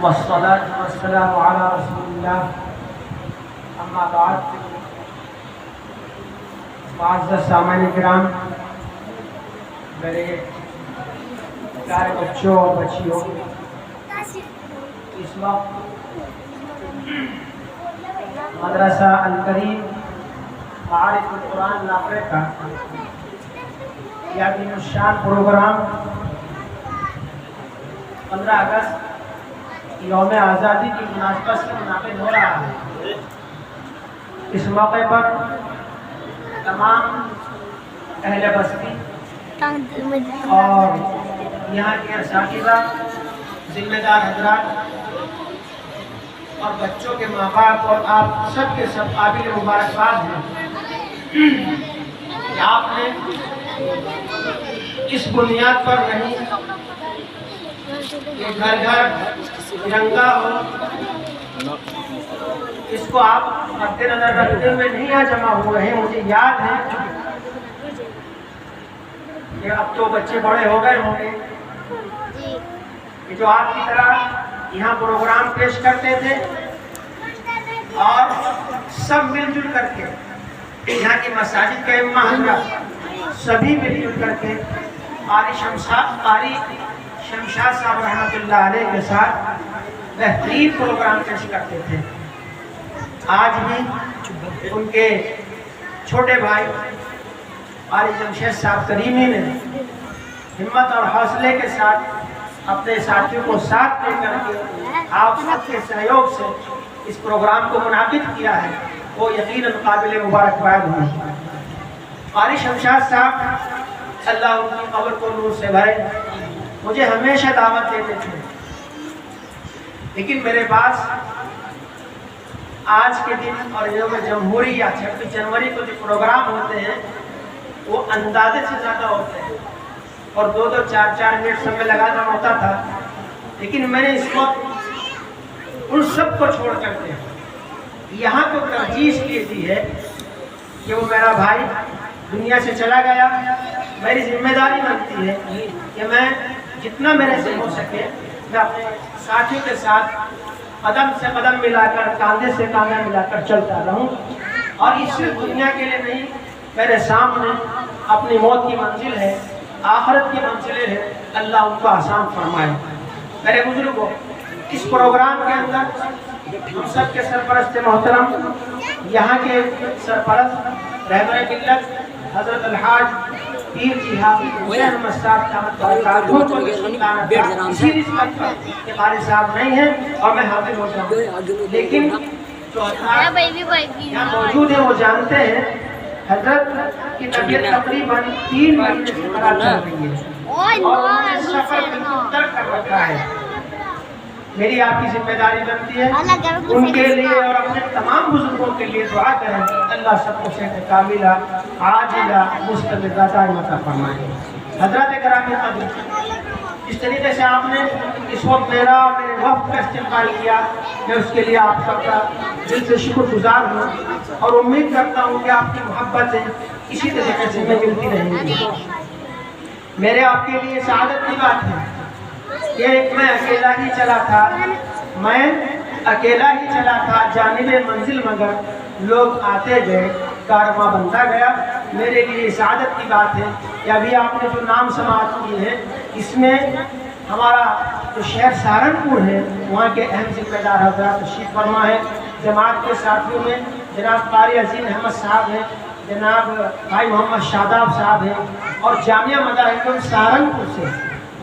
والصلاة والسلام على رسول الله اما بعد. معزز سامعین کرام، میرے پیارے بچوں اور بچیوں، اس وقت مدرسہ الکریم معارف القرآن لاپرے کا یادین الشان پروگرام 15 اگست یوم آزادی کی مناسبت سے منعقد ہو رہا ہے. اس موقع پر تمام اہل بستی اور یہاں کے اساتذہ، ذمہ دار حضرات اور بچوں کے ماں باپ اور آپ سب کے سب قابل مبارکباد ہیں کہ آپ نے اس بنیاد پر نہیں کہ گھر گھر ترنگا ہو، اس کو آپ مد نظر رکھتے ہوئے نہیں یہاں جمع ہوئے ہیں. مجھے یاد ہے کہ اب تو بچے بڑے ہو گئے ہوں گے کہ جو آپ کی طرح یہاں پروگرام پیش کرتے تھے اور سب مل جل کر کے یہاں کی مساجد کے امام حضرات سبھی مل جل کر کے قاری شمشاد صاحب رحمۃ اللہ علیہ کے ساتھ بہترین پروگرام پیش کرتے تھے. آج بھی ان کے چھوٹے بھائی قاری جمشید صاحب کریمی نے ہمت اور حوصلے کے ساتھ اپنے ساتھیوں کو ساتھ لے کر کے آپ سب کے سہیوگ سے اس پروگرام کو منعقد کیا ہے، وہ یقیناً قابل مبارکباد ہوئی. قاری شمشاد صاحب اللہ ان کی قبر کو نور سے بھرے، مجھے ہمیشہ دعوت دیتے تھے، لیکن میرے پاس آج کے دن اور یوم جمہوری یا 26 جنوری کو جو پروگرام ہوتے ہیں وہ اندازے سے زیادہ ہوتے ہیں اور 2-2 4-4 منٹ سمے لگانا ہوتا تھا. لیکن میں نے اس وقت ان سب کو چھوڑ کر کے یہاں کو ترجیح اس لیے دی ہے کہ وہ میرا بھائی دنیا سے چلا گیا. میری ذمہ داری بنتی ہے کہ میں جتنا میرے سے ہو سکے میں اپنے ساتھیوں کے ساتھ قدم سے قدم ملا کر، کاندھے سے کاندھا ملا کر چلتا رہوں. اور اس دنیا کے لیے نہیں، میرے سامنے اپنی موت کی منزل ہے، آخرت کی منزلیں ہیں، اللہ ان کو آسان فرمائے. میرے بزرگوں، اس پروگرام کے اندر ہم سب کے سرپرست محترم، یہاں کے سرپرست رہبر ملت حضرت الحاج پیر جی حافظ حسین احمد صاحب کے قاری صاحب نہیں ہیں اور میں حاضر ہو جاؤں، لیکن جو یہاں موجود ہیں وہ جانتے ہیں حضرت کی طبیعت تقریباً 3 مہینے سے خراب چل رہی ہے اور انہوں نے سفر بالکل ترک کر رکھا ہے. میری آپ کی ذمہ داری بنتی ہے ان کے لیے اور اپنے تمام بزرگوں کے لیے دعا کریں، اللہ سب کو صحت کاملہ عاجلہ مستمرہ دائمہ عطا فرمائے. حضرات گرامی قدر، اس طریقے سے آپ نے اس وقت میرا میرے وقت کا استقبال کیا، میں اس کے لیے آپ سب کا دل سے شکر گزار ہوں اور امید کرتا ہوں کہ آپ کی محبتیں اسی طریقے سے میں ملتی رہیں گی. میرے آپ کے لیے سعادت کی بات ہے کہ میں اکیلا ہی چلا تھا جانب منزل، مگر لوگ آتے گئے، کارواں بنتا گیا. میرے لیے سعادت کی بات ہے کہ ابھی آپ نے جو نام سماعت کیے ہیں اس میں ہمارا جو شہر سہارنپور ہے وہاں کے اہم ذمہ دار حضرات تشریف فرما ہے. جماعت کے ساتھیوں میں جناب قاری عظیم احمد صاحب ہیں، جناب بھائی محمد شاداب صاحب ہیں اور جامعہ مدارس سہارنپور سے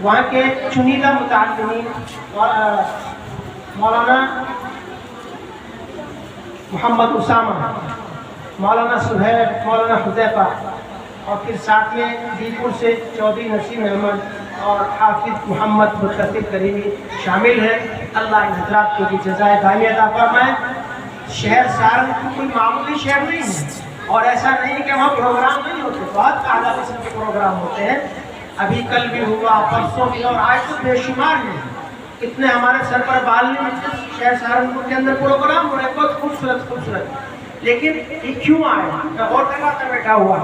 وہاں کے چنیدہ متعلمین مولانا محمد اسامہ، مولانا سہیل، مولانا حذیفہ اور پھر ساتھ میں دیپور سے چودھری نسیم احمد اور حافظ محمد متصف کریمی شامل ہیں. اللہ ان حضرات کو بھی جزائے دائمی عطا فرمائے. شہر سہارنپور کوئی معمولی شہر نہیں ہے اور ایسا نہیں کہ وہاں پروگرام نہیں ہوتے، بہت اعلیٰ قسم کے پروگرام ہوتے ہیں. ابھی کل بھی ہوا، پرسوں بھی، اور آج تو بے شمار ہیں. اتنے ہمارے سر پر بال نہیں، شہر سہارنپور کے اندر پروگرام ہو رہے، بہت خوبصورت. لیکن یہ کیوں آئے؟ میں غور کر رہا تھا بیٹھا ہوا،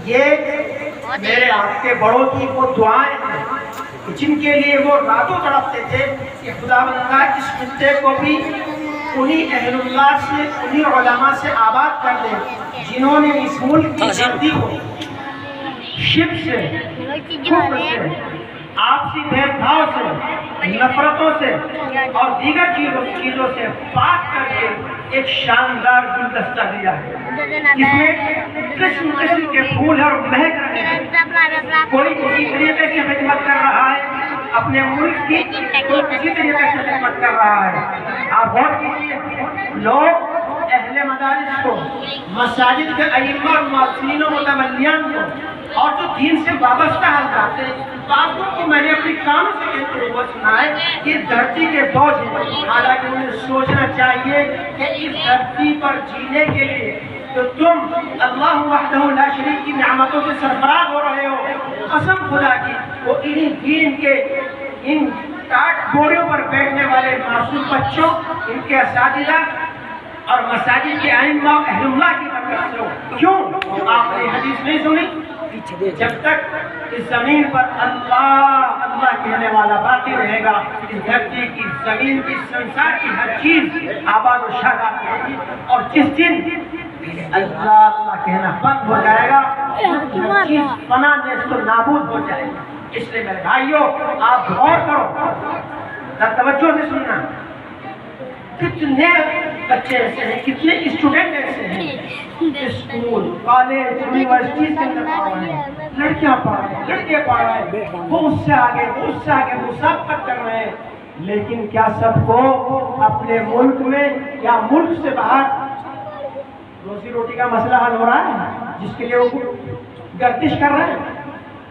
یہ میرے آپ کے بڑوں کی وہ دعائیں ہیں جن کے لیے وہ راتوں تڑپتے تھے کہ خداوند اس خطے کو بھی انہی اہل اللہ سے, انہی علماء سے آباد کر دے جنہوں نے اس ملک کی دھرتی کو شرک سے, کفر سے, آپسی بھید بھاؤ سے, نفرتوں سے اور دیگر چیزوں سے پاک کر کے ایک شاندار گلدستہ دیا ہے جس میں قسم قسم کے پھول اور مہک رہے ہیں. کوئی کسی طریقے سے خدمت کر رہا ہے اپنے ملک کی, کوئی کسی طریقے سے خدمت کر رہا ہے. آپ غور کیجیے, لوگ اہل مدارس کو, مساجد کے ائمہ اور مؤذنین و متولیان کو اور جو دین سے وابستہ حضرات ہیں, باتوں کو میں نے اپنی کانوں سے کہتے ہوئے سنا ہے کہ دھرتی کے بوجھ ہیں. حالانکہ انہیں سوچنا چاہیے کہ اس دھرتی پر جینے کے لیے تو تم اللہ وحدہ لا شریک کی نعمتوں سے سرفراز ہو رہے ہو. قسم خدا کی وہ انہی دین کے ان ٹاٹ گوڑیوں پر بیٹھنے والے معصوم بچوں, ان کے اساتذہ اور مساجد کے ائمہ اہل اللہ کی برکت سے ہو. کیوں؟ آپ نے حدیث نہیں سنی؟ جب تک اس زمین پر اللہ اللہ کہنے والا باقی رہے گا, اس دھرتی کی, زمین کی, سنسار کی ہر چیز آباد و شاداب رہے گی. اور جس دن اللہ اللہ کہنا بند ہو جائے گا, ہر چیز فنا نیست و نابود ہو جائے گا. اس لیے میرے بھائیوں, آپ غور کرو, توجہ سے سننا. کتنے بچے ایسے ہیں, کتنے اسٹوڈنٹ ایسے ہیں اسکول, کالج, یونیورسٹیز کے اندر پڑھ رہے ہیں, لڑکیاں پڑھ رہے ہیں, لڑکے پڑھ رہے ہیں, وہ اس سے آگے, وہ اس سے آگے مسابقت کر رہے ہیں. لیکن کیا سب کو اپنے ملک میں یا ملک سے باہر روزی روٹی کا مسئلہ حل ہو رہا ہے جس کے لیے وہ گردش کر رہے ہیں؟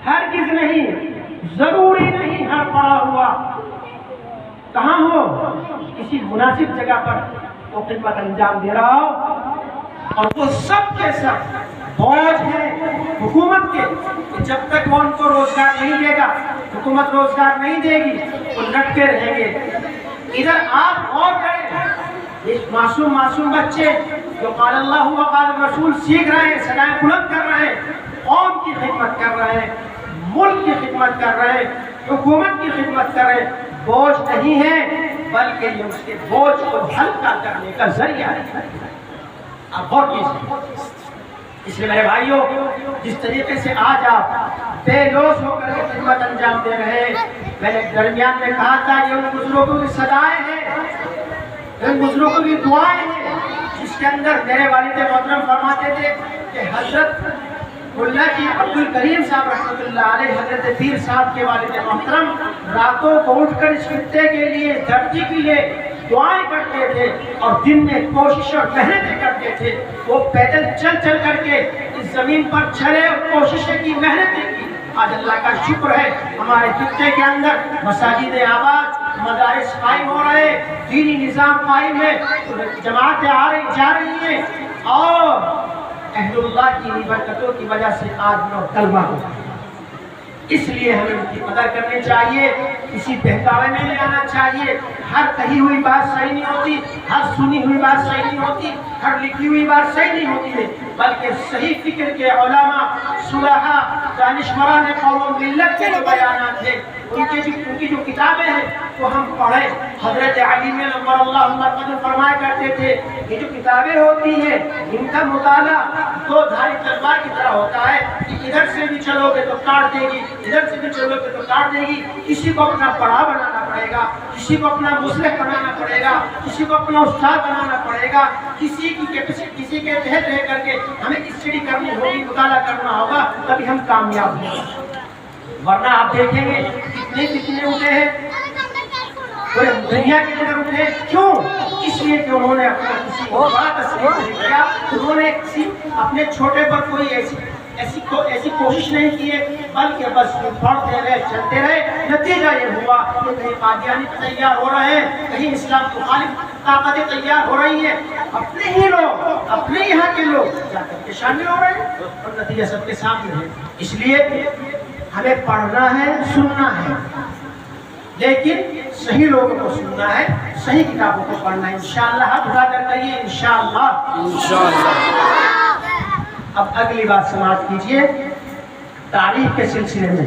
ہرگز نہیں. ضروری نہیں ہر پڑھا ہوا کہاں ہو, کسی مناسب جگہ پر وہ خدمت انجام دے رہا ہو. اور وہ سب کے سب بوجھ ہیں حکومت کے, جب تک وہ ان کو روزگار نہیں دے گا, حکومت روزگار نہیں دے گی, وہ لٹکے رہیں گے. ادھر آپ غور کریں, یہ معصوم بچے جو قال اللہ و قال رسول سیکھ رہے ہیں, صدائیں بلند کر رہے ہیں, قوم کی خدمت کر رہے ہیں, ملک کی خدمت کر رہے ہیں, حکومت کی خدمت کر رہے ہیں. بوجھ نہیں ہے بلکہ یہ اس کے بوجھ کو ہلکا کرنے کا ذریعہ ہے. آپ غور کیجیے. اس لیے میرے بھائیوں, جس طریقے سے آج آپ بے لوث ہو کر کے خدمت انجام دے رہے ہیں, میں نے درمیان میں کہا تھا یہ ان بزرگوں کی صدائیں ہیں, ان بزرگوں کی دعائیں ہیں, جس کے اندر میرے والد محترم فرماتے تھے کہ حضرت اللہ کی عبد الکریم صاحب رحمۃ اللہ علیہ, حضرت پیر صاحب کے والد محترم راتوں کو اٹھ کر اس خطے کے لیے, دھرتی کے لیے دعائیں کرتے تھے اور دن میں کوشش اور محنتیں کرتے تھے. وہ پیدل چل کر کے اس زمین پر چلے اور کوششیں کی, محنتیں کی. آج اللہ کا شکر ہے ہمارے خطے کے اندر مساجد آباد, مدارس قائم ہو رہے, دینی نظام قائم ہے, جماعتیں آ رہی جا رہی ہیں, اور اہل اللہ کی برکتوں کی وجہ سے آج نو کلمہ ہو. اس لیے ہمیں ان کی قدر کرنی چاہیے, کسی بہکاوے میں نہیں آنا چاہیے. ہر کہی ہوئی بات صحیح نہیں ہوتی, ہر سنی ہوئی بات صحیح نہیں ہوتی, ہر لکھی ہوئی بات صحیح نہیں ہوتی ہے, بلکہ صحیح فکر کے علماء, صلحاء, دانشوران قوم و ملت کے جو بیانات ہیں, ان کی جو کتابیں ہیں وہ ہم پڑھیں. حضرت علی میں نمبر اللہ مرقد فرمایا کرتے تھے, یہ جو کتابیں ہوتی ہیں ان کا مطالعہ دو دھاری تلوار کی طرح ہوتا ہے کہ ادھر سے بھی چلو گے تو کاٹ دے گی, ادھر سے بھی چلو گے تو کاٹ دے گی. کسی کو اپنا بڑا بنانا پڑے گا, کسی کو اپنا مصلح بنانا پڑے گا, کسی کو اپنا استاد بنانا پڑے گا, کسی کے تحت رہ کر کے ہمیں اسٹڈی کرنی ہوگی, مطالعہ کرنا ہوگا, تبھی ہم کامیاب ہوں گے. ورنہ آپ دیکھیں گے کتنے اٹھے ہیں پورے دنیا کے اندر اٹھے. کیوں؟ اس لیے کہ انہوں نے اپنا کسی کو بڑا تسلیم نہیں کیا, انہوں نے اپنے چھوٹے پر کوئی ایسی کوشش نہیں کی ہے, بلکہ بس پڑھتے رہے, چلتے رہے. نتیجہ یہ ہوا کہ کہیں قادیانی تیار ہو رہے ہیں, کہیں اسلام کو مخالف طاقتیں تیار ہو رہی ہیں, اپنے ہی لوگ, اپنے یہاں کے لوگ جا کر کے شامل ہو رہے ہیں, اور نتیجہ سب کے سامنے ہے. اس لیے ہمیں پڑھنا ہے, سننا ہے, لیکن صحیح لوگوں کو سننا ہے, صحیح کتابوں کو پڑھنا ہے. انشاءاللہ ہاتھ اٹھا کر کہیے انشاءاللہ. اب اگلی بات سماعت کیجیے. تاریخ کے سلسلے میں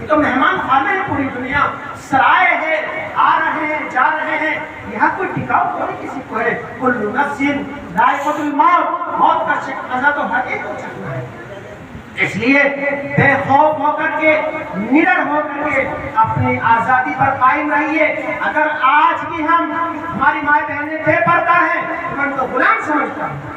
یہ تو مہمان خانے ہیں پوری دنیا، سرائے ہیں، آ رہے ہیں جا رہے ہیں، یہاں کوئی ٹکاؤ تھوڑی کسی کو ہے۔ کل نفس ذائقۃ الموت، موت کا مزہ تو ہر ایک کو چکھنا ہے۔ اس لیے بے خوف ہو کر کے، نڈر ہو کر کے اپنی آزادی پر قائم رہیے۔ اگر آج بھی ہماری مائیں بہنیں بے پردہ ہیں تو میں ان کو غلام سمجھتا ہوں۔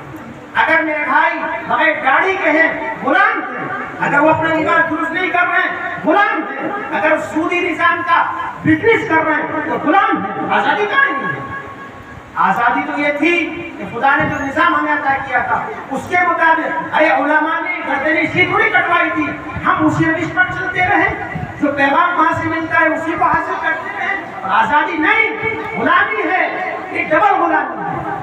اگر میرے بھائی بغیر داڑھی کے ہیں، غلام ہیں۔ اگر وہ اپنا نکاح درست نہیں کر رہے ہیں، غلام ہیں۔ اگر سودی نظام کا بزنس کر رہے ہیں تو غلام ہیں۔ آزادی کہاں نہیں ہے؟ آزادی تو یہ تھی کہ خدا نے جو نظام ہمیں عطا کیا تھا اس کے مطابق، ارے علماء نے گردنیں اسی تھوڑی کٹوائی تھی، ہم اسی روش پر چلتے رہے، جو پیغام وہاں سے ملتا ہے اسی کو حاصل کرتے رہے۔ اور آزادی نہیں، غلامی ہے، ایک ڈبل غلامی ہے۔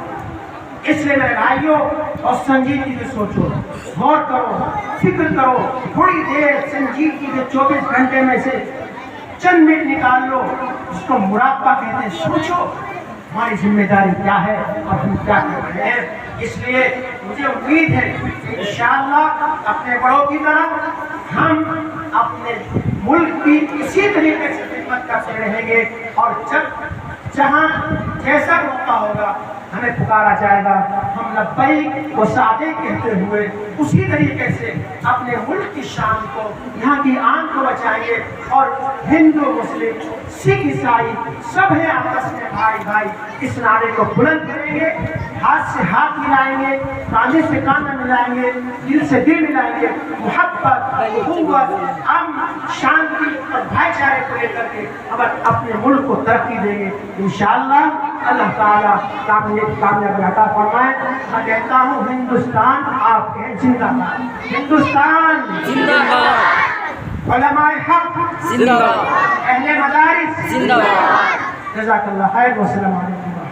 اس لیے میرے بھائیوں اور سنجیدگی سے سوچو، غور کرو، فکر کرو، تھوڑی دیر سنجیدگی سے 24 گھنٹے میں سے چند منٹ نکال لو، اس کو مراقبہ کہتے ہیں۔ سوچو ہماری ذمہ داری کیا ہے اور ہم کیا کر رہے ہیں۔ اس لیے مجھے امید ہے کہ انشاءاللہ اپنے بڑوں کی طرح ہم اپنے ملک کی اسی طریقے سے خدمت کرتے رہیں گے، اور جہاں جیسا موقع ہوگا ہمیں پکارا جائے گا، ہم لبیک و سعدیک کہتے ہوئے اسی طریقے سے اپنے ملک کی شان کو، یہاں کی آن کو بچائیں گے۔ اور ہندو مسلم سکھ عیسائی سب ہیں آپس میں بھائی بھائی، اس نعرے کو بلند کریں گے، ہاتھ سے ہاتھ ملائیں گے، کاندھے سے کاندھا ملائیں گے، دل سے دل ملائیں گے، محبت، اخوت، امن، شانتی اور بھائی چارے کو لے کر کے ہم اپنے ملک کو ترقی دیں گے انشاءاللہ۔ اللہ تعالیٰ کامیابی عطا فرمائے۔ میں کہتا ہوں ہندوستان آپ کے زندہ باد، ہندوستان زندہ باد، علماء حق زندہ باد، اہل مدارس زندہ باد۔ جزاک اللہ خیر، والسلام علیکم۔